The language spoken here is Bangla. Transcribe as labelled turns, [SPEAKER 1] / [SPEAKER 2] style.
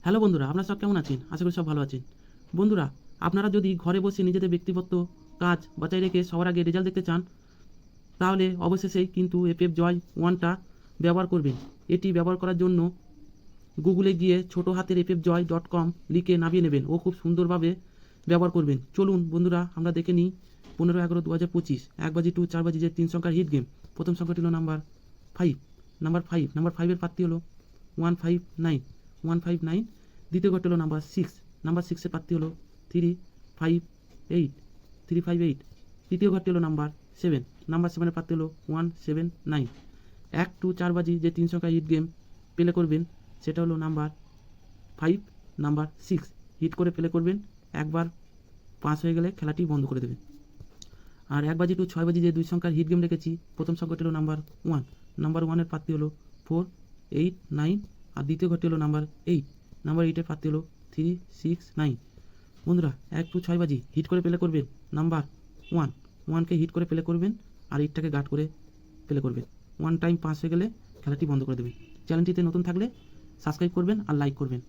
[SPEAKER 1] হ্যালো বন্ধুরা, আপনারা সব কেমন আছেন? আশা করি সব ভালো আছেন। বন্ধুরা, আপনারা যদি ঘরে বসে নিজেদের ব্যক্তিগত কাজ বজায় রেখে সবার আগে রেজাল্ট দেখতে চান, তাহলে অবশেষেই কিন্তু এফএফ জয় ওয়ানটা ব্যবহার করবেন। এটি ব্যবহার করার জন্য গুগলে গিয়ে ছোটো হাতের ffjoy.com লিখে নামিয়ে নেবেন ও খুব সুন্দরভাবে ব্যবহার করবেন। চলুন বন্ধুরা, আমরা দেখে নিই 15/11/2025 1 বাজি টু 4 বাজি যে 3 সংখ্যার হিট গেম। প্রথম সংখ্যাটি হলো নাম্বার 5। নাম্বার 5 এর প্রার্থী হলো 159। দ্বিতীয় ঘরটি হলো নাম্বার 6। নাম্বার 6 এর প্রার্থী হলো 358। তৃতীয় ঘরটি হলো নাম্বার 7। নাম্বার 7 এর প্রার্থী হলো 179। 1 টু 4 বাজি যে 3 সংখ্যার হিট গেম প্লে করবেন সেটা হলো নাম্বার 5, নাম্বার 6। হিট করে প্লে করবেন, একবার পাস হয়ে গেলে খেলাটি বন্ধ করে দেবেন। আর 1 বাজি টু 6 বাজি যে 2 সংখ্যার হিট গেম রেখেছি, প্রথম সংখ্যাটি হলো নাম্বার 1। নাম্বার 1 এর প্রার্থী হলো 489 আর দ্বিতীয় ঘরটি হলো নাম্বার 8। নাম্বার 8 এর প্রার্থী হলো 369। বন্ধুরা, 1 টু 6 বাজি হিট করে প্লে করবেন নাম্বার 1কে হিট করে প্লে করবেন আর 8টাকে গার্ড করে প্লে করবেন। 1 টাইম পাস হয়ে গেলে খেলাটি বন্ধ করে দেবেন। চ্যানেলটিতে নতুন থাকলে সাবস্ক্রাইব করবেন আর লাইক করবেন।